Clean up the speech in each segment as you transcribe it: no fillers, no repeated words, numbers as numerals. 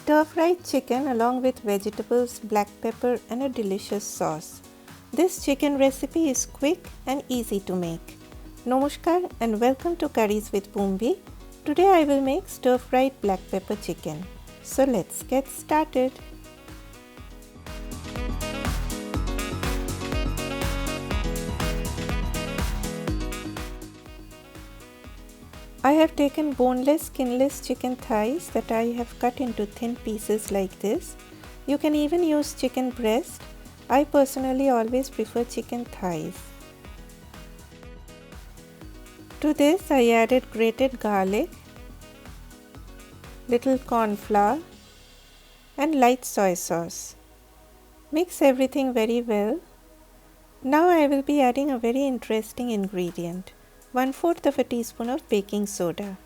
Stir-fried chicken along with vegetables, black pepper and a delicious sauce. This chicken recipe is quick and easy to make. Namaskar and welcome to Curries with Boombi. Today I will make stir-fried black pepper chicken. So let's get started. I have taken boneless, skinless chicken thighs that I have cut into thin pieces like this. You can even use chicken breast. I personally always prefer chicken thighs. To this I added grated garlic, little cornflour and light soy sauce. Mix everything very well. Now I will be adding a very interesting ingredient. 1/4 of a teaspoon of baking soda.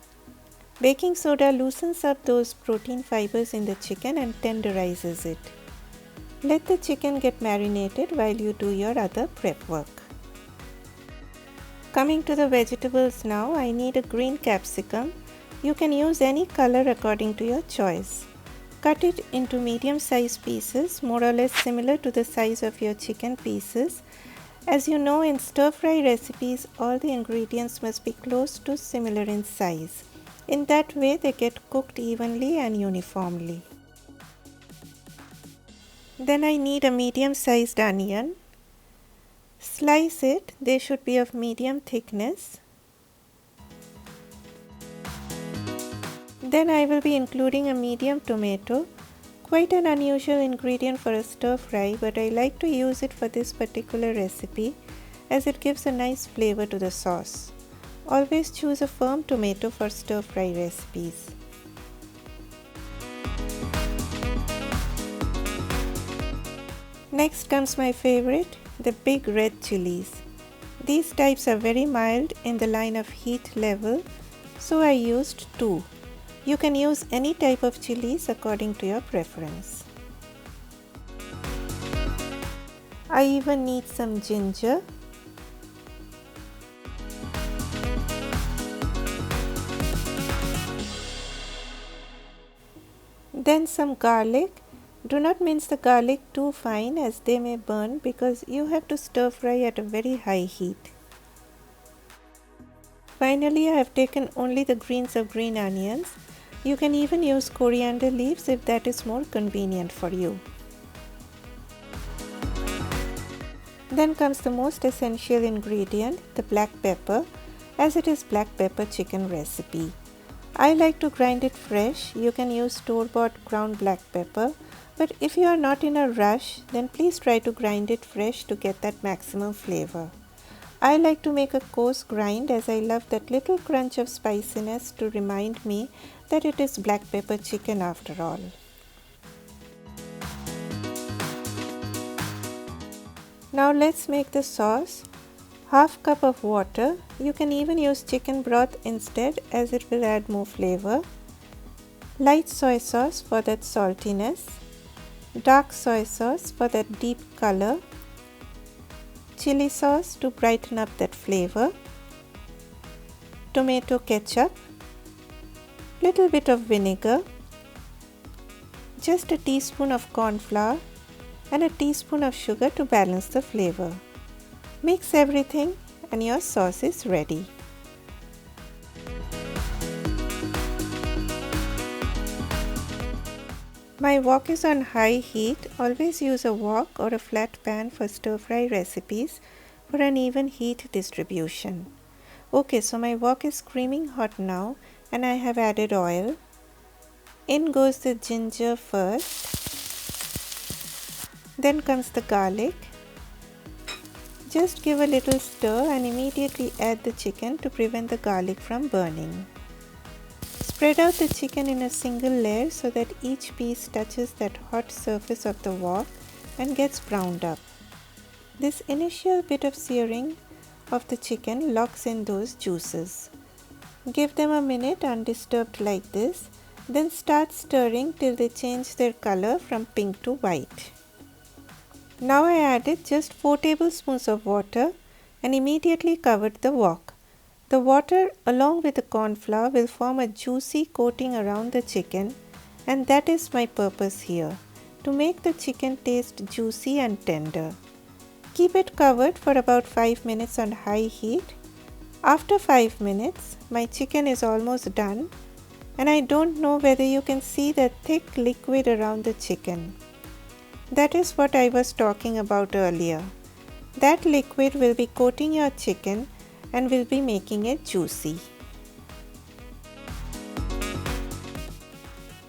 Baking soda loosens up those protein fibers in the chicken and tenderizes it. Let the chicken get marinated while you do your other prep work. Coming to the vegetables now, I need a green capsicum. You can use any color according to your choice. Cut it into medium-sized pieces, more or less similar to the size of your chicken pieces. As you know, in stir-fry recipes, all the ingredients must be close to similar in size. In that way, they get cooked evenly and uniformly. Then I need a medium-sized onion. Slice it. They should be of medium thickness. Then I will be including a medium tomato. Quite an unusual ingredient for a stir fry, but I like to use it for this particular recipe as it gives a nice flavor to the sauce. Always choose a firm tomato for stir fry recipes. Next comes my favorite, the big red chilies. These types are very mild in the line of heat level, so I used 2. You can use any type of chilies according to your preference. I even need some ginger. Then some garlic. Do not mince the garlic too fine as they may burn because you have to stir fry at a very high heat. Finally, I have taken only the greens of green onions. You can even use coriander leaves if that is more convenient for you. Then comes the most essential ingredient, the black pepper, as it is black pepper chicken recipe. I like to grind it fresh. You can use store-bought ground black pepper, but if you are not in a rush, then please try to grind it fresh to get that maximum flavor. I like to make a coarse grind as I love that little crunch of spiciness to remind me that it is black pepper chicken after all. Now let's make the sauce. 1/2 cup of water. You can even use chicken broth instead as it will add more flavor. Light soy sauce for that saltiness. Dark soy sauce for that deep color. Chili sauce to brighten up that flavor. Tomato ketchup. Little bit of vinegar. Just a teaspoon of cornflour and a teaspoon of sugar to balance the flavor. Mix everything and your sauce is ready. My wok is on high heat. Always use a wok or a flat pan for stir fry recipes for an even heat distribution. Okay, so my wok is screaming hot now and I have added oil. In goes the ginger first. Then comes the garlic. Just give a little stir and immediately add the chicken to prevent the garlic from burning. Spread out the chicken in a single layer so that each piece touches that hot surface of the wok and gets browned up. This initial bit of searing of the chicken locks in those juices. Give them a minute undisturbed like this, then start stirring till they change their color from pink to white. Now I added just 4 tablespoons of water and immediately covered the wok. The water along with the corn flour will form a juicy coating around the chicken and that is my purpose here, to make the chicken taste juicy and tender. Keep it covered for about 5 minutes on high heat. After 5 minutes, my chicken is almost done, and I don't know whether you can see the thick liquid around the chicken. That is what I was talking about earlier. That liquid will be coating your chicken and will be making it juicy.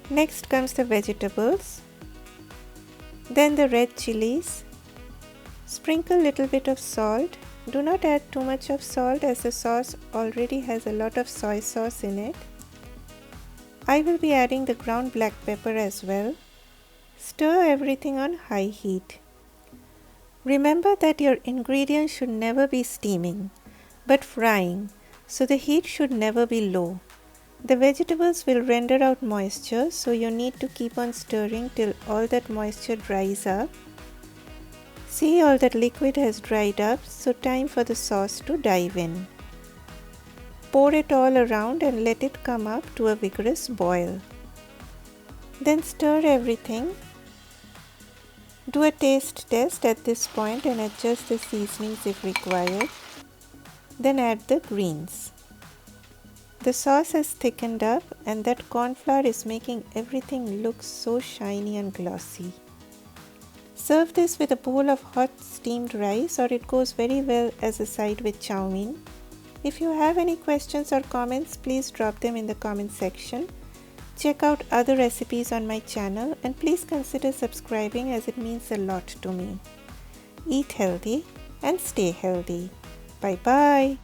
Next comes the vegetables, then the red chilies. Sprinkle little bit of salt. Do not add too much of salt as the sauce already has a lot of soy sauce in it. I will be adding the ground black pepper as well. Stir everything on high heat. Remember that your ingredients should never be steaming, but frying, so the heat should never be low. The vegetables will render out moisture, so you need to keep on stirring till all that moisture dries up. See, all that liquid has dried up, so time for the sauce to dive in. Pour it all around and let it come up to a vigorous boil. Then stir everything. Do a taste test at this point and adjust the seasonings if required. Then add the greens. The sauce has thickened up and that cornflour is making everything look so shiny and glossy. Serve this with a bowl of hot steamed rice, or it goes very well as a side with chow mein. If you have any questions or comments, please drop them in the comment section. Check out other recipes on my channel and please consider subscribing as it means a lot to me. Eat healthy and stay healthy. Bye bye.